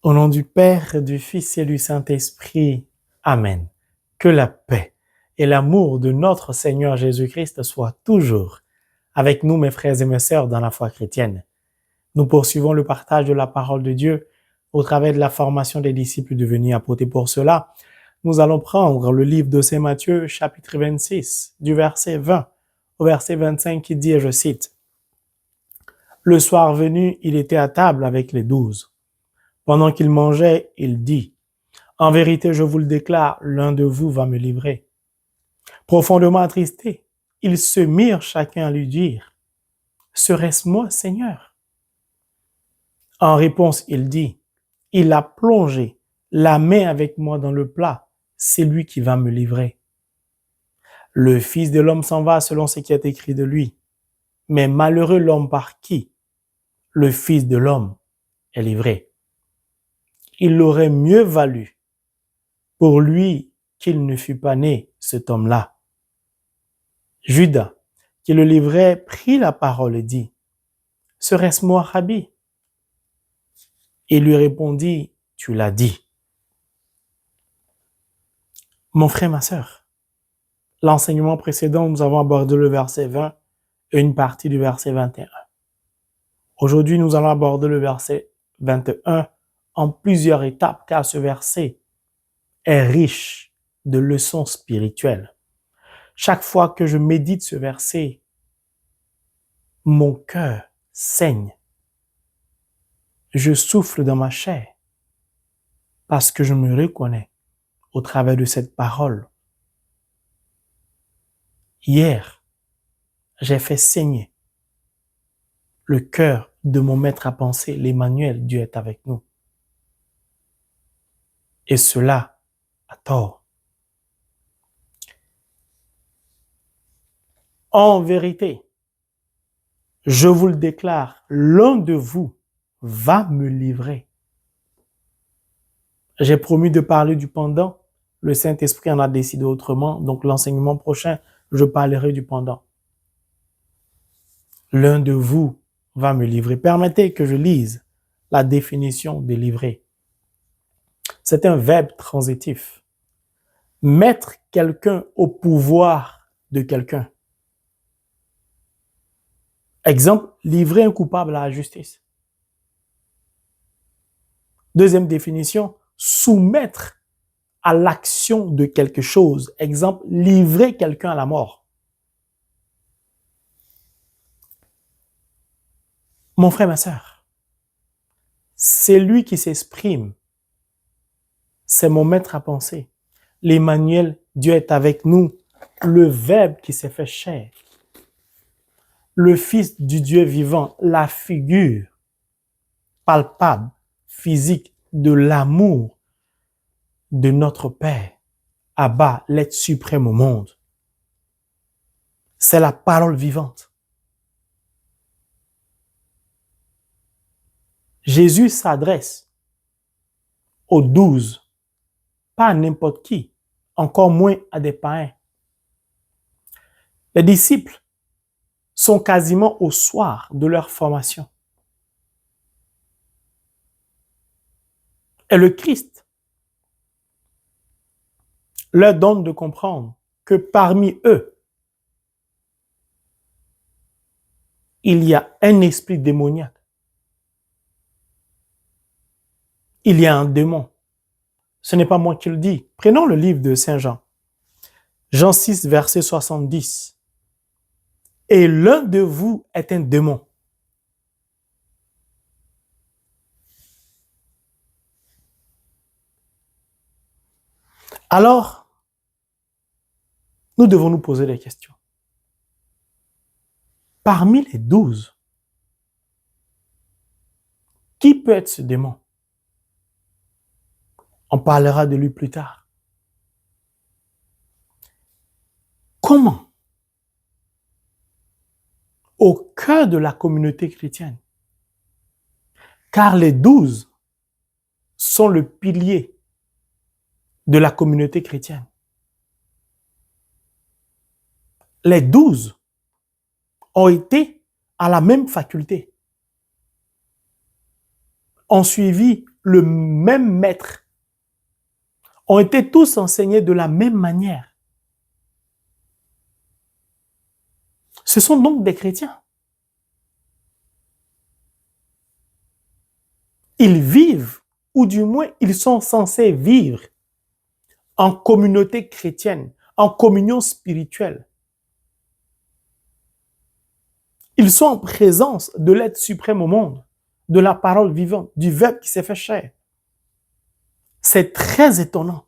Au nom du Père, du Fils et du Saint-Esprit. Amen. Que la paix et l'amour de notre Seigneur Jésus-Christ soient toujours avec nous, mes frères et mes sœurs, dans la foi chrétienne. Nous poursuivons le partage de la parole de Dieu au travers de la formation des disciples devenus apôtres. Pour cela, nous allons prendre le livre de Saint Matthieu, chapitre 26, du verset 20 au verset 25 qui dit, et je cite, « Le soir venu, il était à table avec les 12. Pendant qu'il mangeait, il dit, « En vérité, je vous le déclare, l'un de vous va me livrer. » Profondément attristés, ils se mirent chacun à lui dire, « Serait-ce moi, Seigneur ?» En réponse, il dit, « Il a plongé la main avec moi dans le plat, c'est lui qui va me livrer. » Le Fils de l'homme s'en va selon ce qui est écrit de lui. Mais malheureux l'homme par qui le Fils de l'homme est livré. Il aurait mieux valu pour lui qu'il ne fût pas né, cet homme-là. Judas, qui le livrait, prit la parole et dit, « Serait-ce moi, Rabbi ?» Il lui répondit, « Tu l'as dit. » Mon frère, ma sœur, l'enseignement précédent, nous avons abordé le verset 20 et une partie du verset 21. Aujourd'hui, nous allons aborder le verset 21 en plusieurs étapes, car ce verset est riche de leçons spirituelles. Chaque fois que je médite ce verset, mon cœur saigne. Je souffle dans ma chair parce que je me reconnais au travers de cette parole. Hier, j'ai fait saigner le cœur de mon maître à penser, l'Emmanuel, Dieu est avec nous. Et cela à tort. En vérité, je vous le déclare, l'un de vous va me livrer. J'ai promis de parler du pendant. Le Saint-Esprit en a décidé autrement. Donc, l'enseignement prochain, je parlerai du pendant. L'un de vous va me livrer. Permettez que je lise la définition de livrer. C'est un verbe transitif. Mettre quelqu'un au pouvoir de quelqu'un. Exemple, livrer un coupable à la justice. Deuxième définition, soumettre à l'action de quelque chose. Exemple, livrer quelqu'un à la mort. Mon frère, ma sœur, c'est lui qui s'exprime. C'est mon maître à penser. L'Emmanuel, Dieu est avec nous. Le Verbe qui s'est fait chair. Le Fils du Dieu vivant, la figure palpable, physique de l'amour de notre Père, Abba, l'être suprême au monde. C'est la parole vivante. Jésus s'adresse aux 12, pas à n'importe qui, encore moins à des païens. Les disciples sont quasiment au soir de leur formation. Et le Christ leur donne de comprendre que parmi eux, il y a un esprit démoniaque. Il y a un démon. Ce n'est pas moi qui le dis. Prenons le livre de Saint Jean. Jean 6, verset 70. Et l'un de vous est un démon. Alors, nous devons nous poser des questions. Parmi les 12, qui peut être ce démon? On parlera de lui plus tard. Comment? Au cœur de la communauté chrétienne. Car les 12 sont le pilier de la communauté chrétienne. Les 12 ont été à la même faculté, ont suivi le même maître, ont été tous enseignés de la même manière. Ce sont donc des chrétiens. Ils vivent, ou du moins ils sont censés vivre en communauté chrétienne, en communion spirituelle. Ils sont en présence de l'être suprême au monde, de la parole vivante, du Verbe qui s'est fait chair. C'est très étonnant.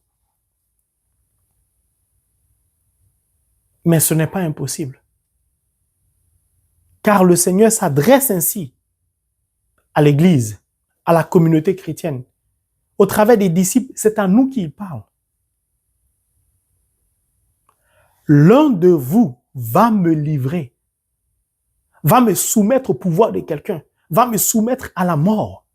Mais ce n'est pas impossible. Car le Seigneur s'adresse ainsi à l'Église, à la communauté chrétienne. Au travers des disciples, c'est à nous qu'il parle. L'un de vous va me livrer, va me soumettre au pouvoir de quelqu'un, va me soumettre à la mort.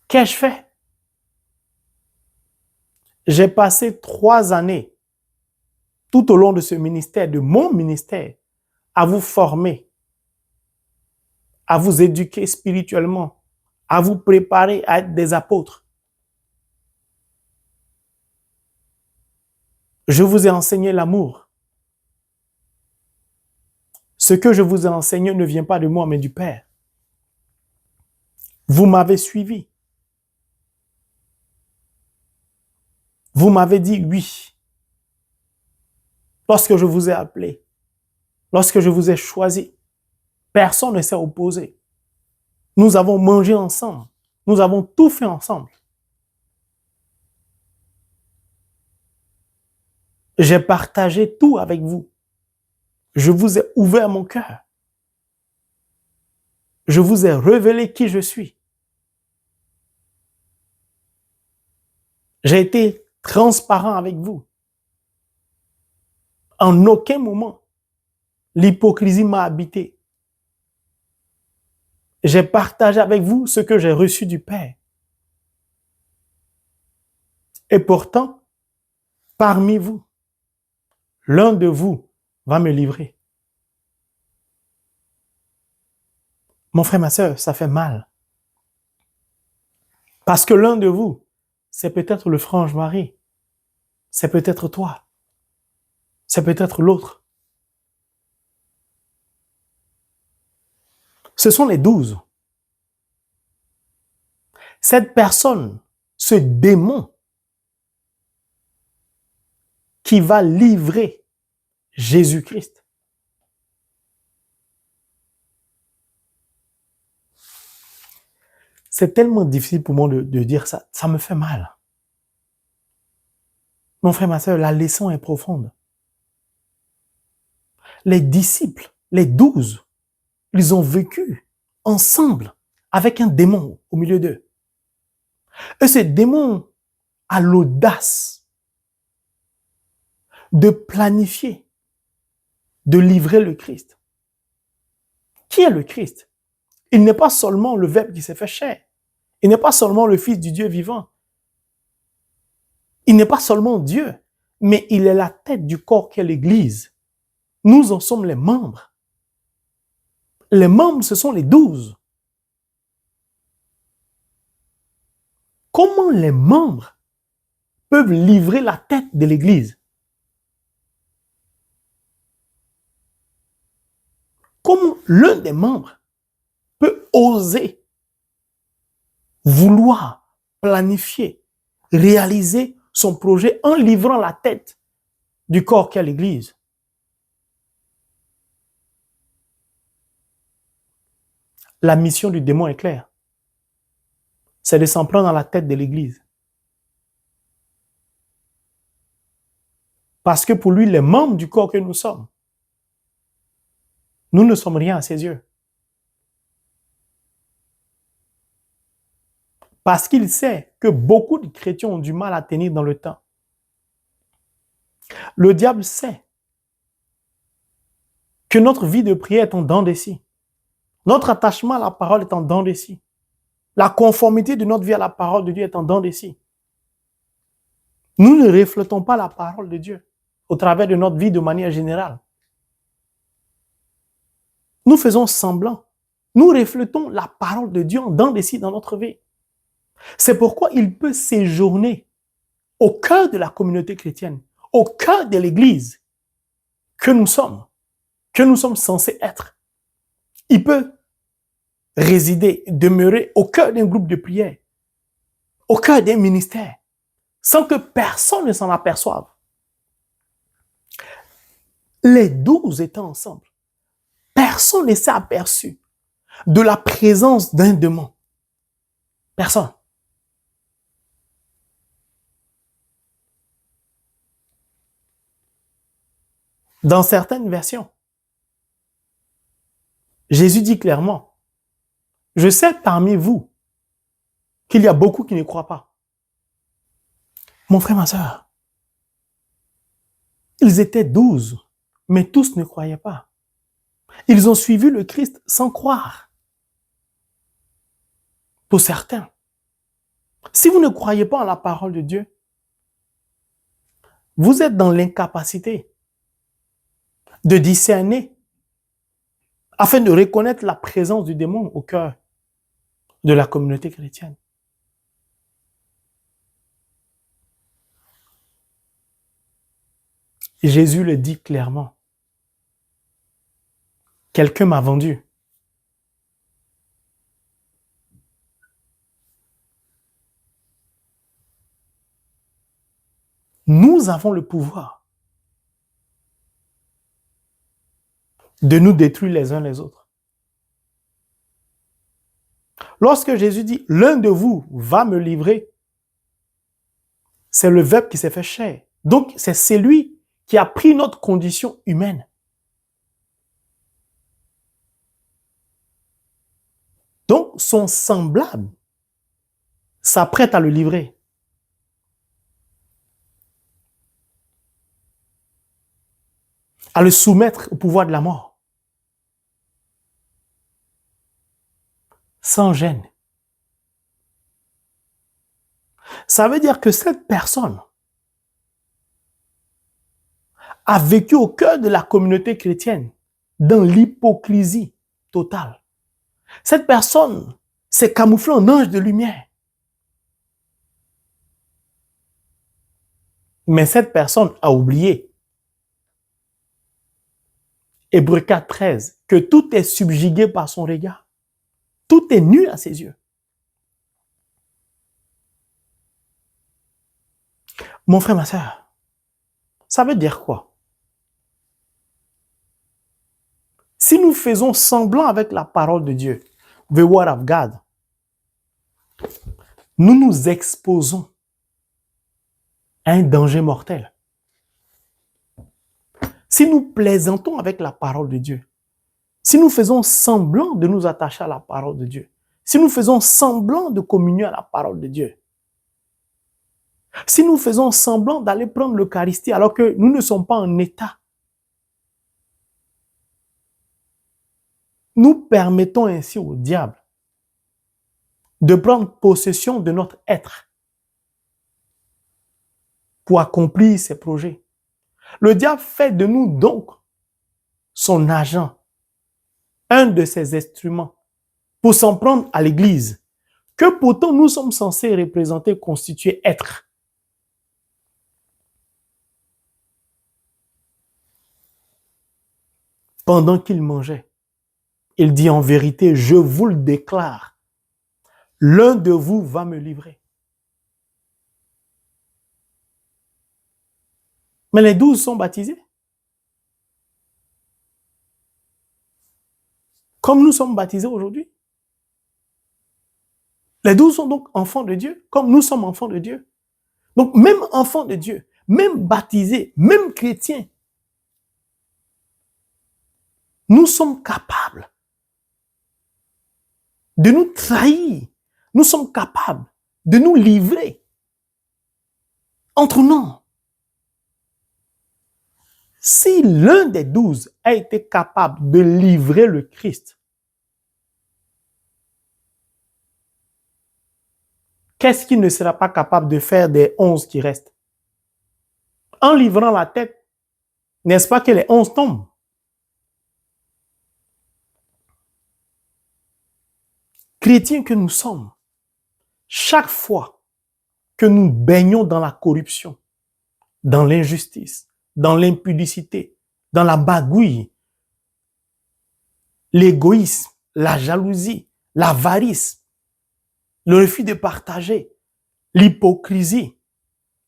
Qu'ai-je fait? J'ai passé 3 années tout au long de ce ministère, de mon ministère, à vous former, à vous éduquer spirituellement, à vous préparer à être des apôtres. Je vous ai enseigné l'amour. Ce que je vous ai enseigné ne vient pas de moi, mais du Père. Vous m'avez suivi. Vous m'avez dit oui. Lorsque je vous ai appelé, lorsque je vous ai choisi, personne ne s'est opposé. Nous avons mangé ensemble. Nous avons tout fait ensemble. J'ai partagé tout avec vous. Je vous ai ouvert mon cœur. Je vous ai révélé qui je suis. J'ai été transparent avec vous. En aucun moment, l'hypocrisie m'a habité. J'ai partagé avec vous ce que j'ai reçu du Père. Et pourtant, parmi vous, l'un de vous va me livrer. Mon frère, ma sœur, ça fait mal. Parce que l'un de vous, c'est peut-être le frange Marie. C'est peut-être toi. C'est peut-être l'autre. Ce sont les 12. Cette personne, ce démon qui va livrer Jésus-Christ. C'est tellement difficile pour moi de dire ça. Ça me fait mal. Mon frère, ma sœur, la leçon est profonde. Les disciples, les 12, ils ont vécu ensemble avec un démon au milieu d'eux. Et ce démon a l'audace de planifier, de livrer le Christ. Qui est le Christ? Il n'est pas seulement le Verbe qui s'est fait chair. Il n'est pas seulement le Fils du Dieu vivant. Il n'est pas seulement Dieu, mais il est la tête du corps qu'est l'Église. Nous en sommes les membres. Les membres, ce sont les 12. Comment les membres peuvent livrer la tête de l'Église? Comment l'un des membres peut oser vouloir planifier, réaliser son projet en livrant la tête du corps qu'est l'Église? La mission du démon est claire. C'est de s'en prendre dans la tête de l'Église. Parce que pour lui, les membres du corps que nous sommes, nous ne sommes rien à ses yeux. Parce qu'il sait que beaucoup de chrétiens ont du mal à tenir dans le temps. Le diable sait que notre vie de prière est en dents de scie. Notre attachement à la parole est en dents de scie. La conformité de notre vie à la parole de Dieu est en dents de scie. Nous ne reflétons pas la parole de Dieu au travers de notre vie de manière générale. Nous faisons semblant. Nous reflétons la parole de Dieu en dents des scies dans notre vie. C'est pourquoi il peut séjourner au cœur de la communauté chrétienne, au cœur de l'Église que nous sommes censés être. Il peut résider, demeurer au cœur d'un groupe de prière, au cœur d'un ministère, sans que personne ne s'en aperçoive. Les 12 étant ensemble, personne ne s'est aperçu de la présence d'un démon. Personne. Dans certaines versions, Jésus dit clairement, « Je sais parmi vous qu'il y a beaucoup qui ne croient pas. » Mon frère, ma soeur, ils étaient 12, mais tous ne croyaient pas. Ils ont suivi le Christ sans croire. Pour certains, si vous ne croyez pas en la parole de Dieu, vous êtes dans l'incapacité de discerner afin de reconnaître la présence du démon au cœur de la communauté chrétienne. Jésus le dit clairement. Quelqu'un m'a vendu. Nous avons le pouvoir de nous détruire les uns les autres. Lorsque Jésus dit « l'un de vous va me livrer », c'est le Verbe qui s'est fait chair. Donc, c'est celui qui a pris notre condition humaine. Donc, son semblable s'apprête à le livrer. À le soumettre au pouvoir de la mort. Sans gêne. Ça veut dire que cette personne a vécu au cœur de la communauté chrétienne dans l'hypocrisie totale. Cette personne s'est camouflée en ange de lumière. Mais cette personne a oublié, Hébreux 4, 13, que tout est subjugué par son regard. Tout est nu à ses yeux. Mon frère, ma soeur, ça veut dire quoi? Si nous faisons semblant avec la parole de Dieu, the word of God, nous nous exposons à un danger mortel. Si nous plaisantons avec la parole de Dieu, si nous faisons semblant de nous attacher à la parole de Dieu, si nous faisons semblant de communier à la parole de Dieu, si nous faisons semblant d'aller prendre l'Eucharistie alors que nous ne sommes pas en état, nous permettons ainsi au diable de prendre possession de notre être pour accomplir ses projets. Le diable fait de nous donc son agent, un de ses instruments, pour s'en prendre à l'Église, que pourtant nous sommes censés représenter, constituer, être. Pendant qu'il mangeait, il dit en vérité, je vous le déclare, l'un de vous va me livrer. Mais les 12 sont baptisés. Comme nous sommes baptisés aujourd'hui. Les 12 sont donc enfants de Dieu, comme nous sommes enfants de Dieu. Donc même enfants de Dieu, même baptisés, même chrétiens, nous sommes capables de nous trahir. Nous sommes capables de nous livrer entre nous. Si l'un des 12 a été capable de livrer le Christ, qu'est-ce qu'il ne sera pas capable de faire des 11 qui restent? En livrant la tête, n'est-ce pas que les 11 tombent? chrétiens que nous sommes, chaque fois que nous baignons dans la corruption, dans l'injustice, dans l'impudicité, dans la bagouille, l'égoïsme, la jalousie, l'avarice, le refus de partager, l'hypocrisie,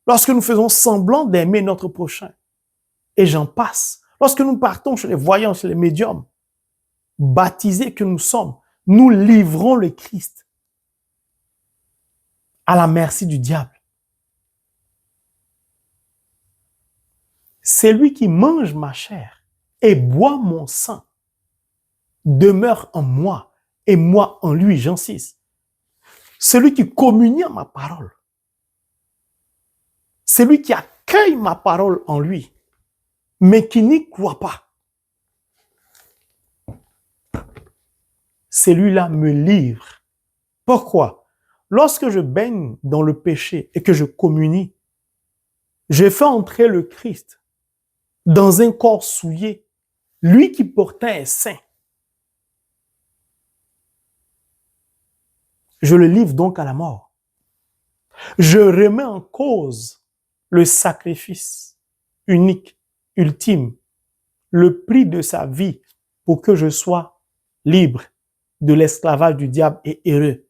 lorsque nous faisons semblant d'aimer notre prochain, et j'en passe, lorsque nous partons chez les voyants, chez les médiums, baptisés que nous sommes, nous livrons le Christ à la merci du diable. Celui qui mange ma chair et boit mon sang demeure en moi et moi en lui, Jean 6. Celui qui communie à ma parole, celui qui accueille ma parole en lui, mais qui n'y croit pas, celui-là me livre. Pourquoi? Lorsque je baigne dans le péché et que je communie, je fais entrer le Christ dans un corps souillé, lui qui pourtant est saint. Je le livre donc à la mort. Je remets en cause le sacrifice unique, ultime, le prix de sa vie pour que je sois libre de l'esclavage du diable et heureux.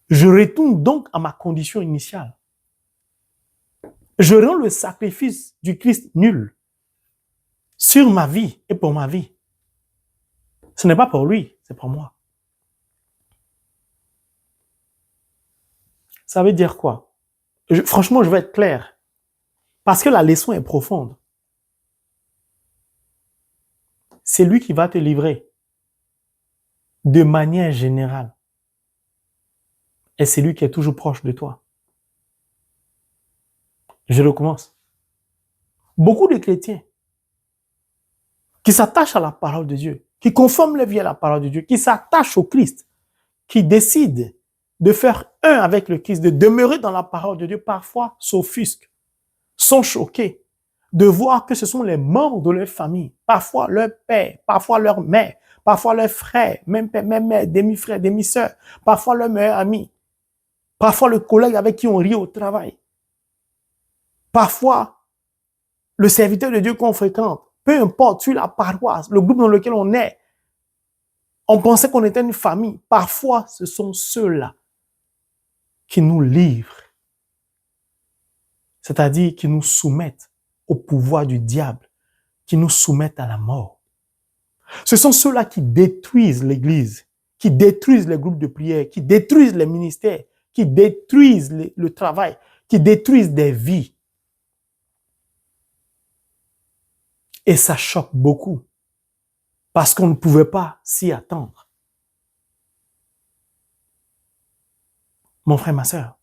Je retourne donc à ma condition initiale. Je rends le sacrifice du Christ nul sur ma vie et pour ma vie. Ce n'est pas pour lui, c'est pour moi. Ça veut dire quoi? Franchement, je vais être clair. Parce que la leçon est profonde. C'est lui qui va te livrer de manière générale. Et c'est lui qui est toujours proche de toi. Je recommence. Beaucoup de chrétiens qui s'attachent à la parole de Dieu, qui conforment leur vie à la parole de Dieu, qui s'attachent au Christ, qui décident de faire un avec le Christ, de demeurer dans la parole de Dieu, parfois s'offusquent, sont choqués de voir que ce sont les membres de leur famille, parfois leur père, parfois leur mère, parfois leurs frères, même père, même mère, demi-frère, demi-sœur, parfois leur meilleur ami, parfois le collègue avec qui on rit au travail, parfois le serviteur de Dieu qu'on fréquente, peu importe, sur la paroisse, le groupe dans lequel on est, on pensait qu'on était une famille. Parfois, ce sont ceux-là qui nous livrent, c'est-à-dire qui nous soumettent au pouvoir du diable, qui nous soumettent à la mort. Ce sont ceux-là qui détruisent l'Église, qui détruisent les groupes de prière, qui détruisent les ministères, qui détruisent le travail, qui détruisent des vies. Et ça choque beaucoup, parce qu'on ne pouvait pas s'y attendre. Mon frère, ma sœur,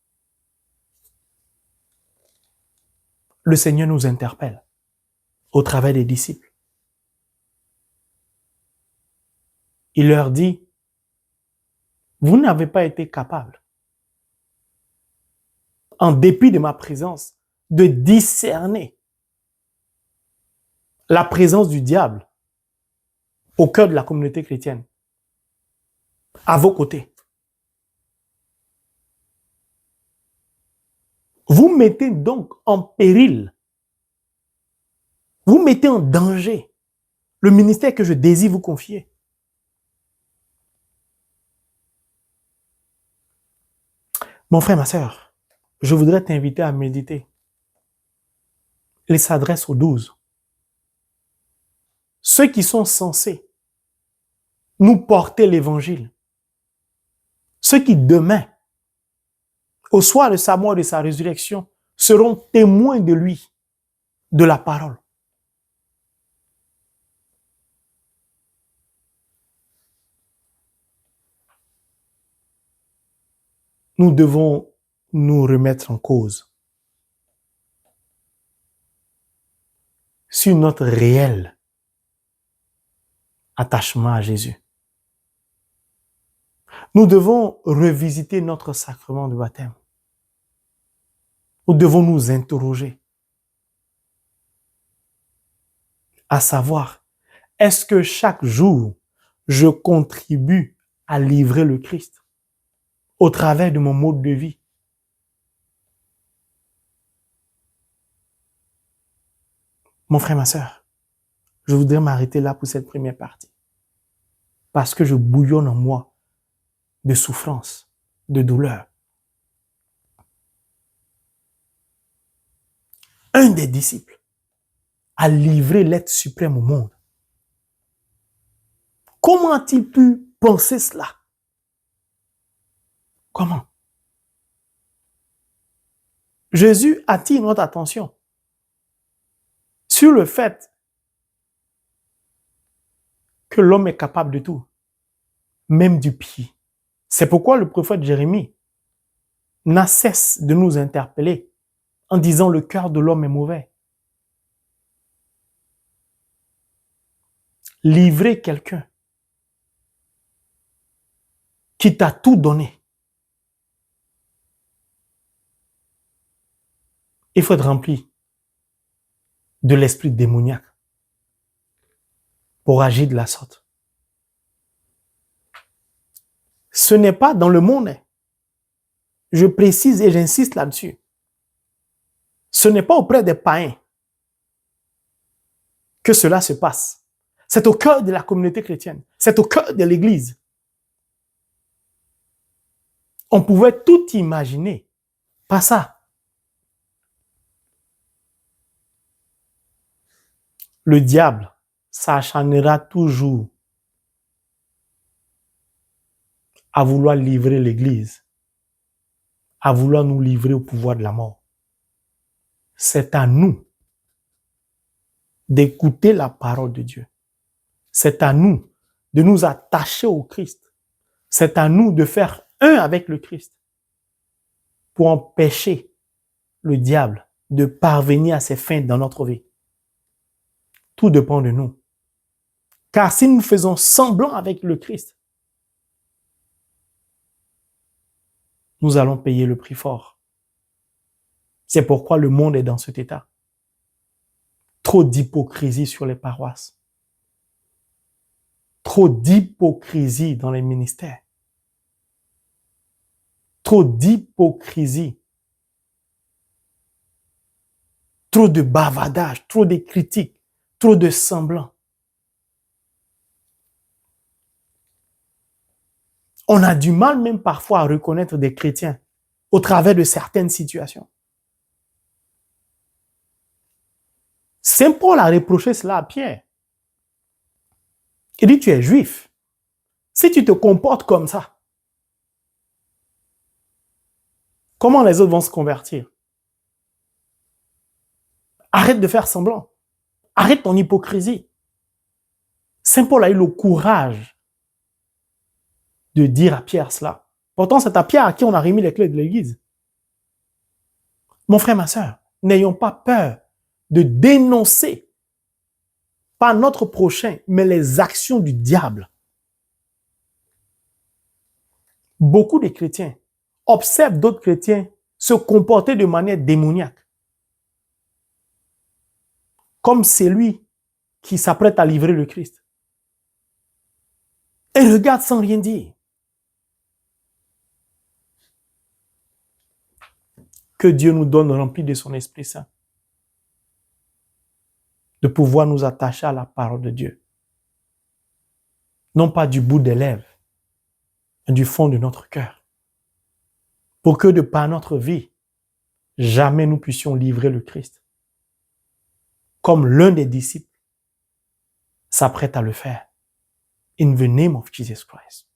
le Seigneur nous interpelle au travers des disciples. Il leur dit, vous n'avez pas été capables, en dépit de ma présence, de discerner la présence du diable au cœur de la communauté chrétienne, à vos côtés. Vous mettez donc en péril, vous mettez en danger le ministère que je désire vous confier. Mon frère, ma sœur, je voudrais t'inviter à méditer. Il s'adresse aux 12. Ceux qui sont censés nous porter l'évangile. Ceux qui demain, au soir de sa mort et de sa résurrection, seront témoins de lui, de la parole. Nous devons nous remettre en cause sur notre réel attachement à Jésus. Nous devons revisiter notre sacrement de baptême. Nous devons nous interroger à savoir, est-ce que chaque jour, je contribue à livrer le Christ au travers de mon mode de vie. Mon frère, ma sœur, je voudrais m'arrêter là pour cette première partie. Parce que je bouillonne en moi de souffrance, de douleur. Un des disciples a livré l'être suprême au monde. Comment a-t-il pu penser cela? Comment? Jésus attire notre attention sur le fait que l'homme est capable de tout, même du pire. C'est pourquoi le prophète Jérémie n'a cesse de nous interpeller en disant le cœur de l'homme est mauvais. Livrer quelqu'un qui t'a tout donné, il faut être rempli de l'esprit démoniaque pour agir de la sorte. Ce n'est pas dans le monde. Je précise et j'insiste là-dessus. Ce n'est pas auprès des païens que cela se passe. C'est au cœur de la communauté chrétienne. C'est au cœur de l'Église. On pouvait tout imaginer. Pas ça. Le diable s'acharnera toujours à vouloir livrer l'Église, à vouloir nous livrer au pouvoir de la mort. C'est à nous d'écouter la parole de Dieu. C'est à nous de nous attacher au Christ. C'est à nous de faire un avec le Christ pour empêcher le diable de parvenir à ses fins dans notre vie. Tout dépend de nous. Car si nous faisons semblant avec le Christ, nous allons payer le prix fort. C'est pourquoi le monde est dans cet état. Trop d'hypocrisie sur les paroisses. Trop d'hypocrisie dans les ministères. Trop d'hypocrisie. Trop de bavardage, trop de critiques, trop de semblants. On a du mal même parfois à reconnaître des chrétiens au travers de certaines situations. Saint Paul a reproché cela à Pierre. Il dit, tu es juif. Si tu te comportes comme ça, comment les autres vont se convertir? Arrête de faire semblant. Arrête ton hypocrisie. Saint Paul a eu le courage de dire à Pierre cela. Pourtant, c'est à Pierre à qui on a remis les clés de l'Église. Mon frère, ma sœur, n'ayons pas peur de dénoncer, pas notre prochain, mais les actions du diable. Beaucoup de chrétiens observent d'autres chrétiens se comporter de manière démoniaque. Comme celui qui s'apprête à livrer le Christ. Et regarde sans rien dire. Que Dieu nous donne rempli de son Esprit Saint. De pouvoir nous attacher à la parole de Dieu. Non pas du bout des lèvres, mais du fond de notre cœur. Pour que de par notre vie, jamais nous puissions livrer le Christ. Comme l'un des disciples s'apprête à le faire. In the name of Jesus Christ.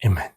Amen.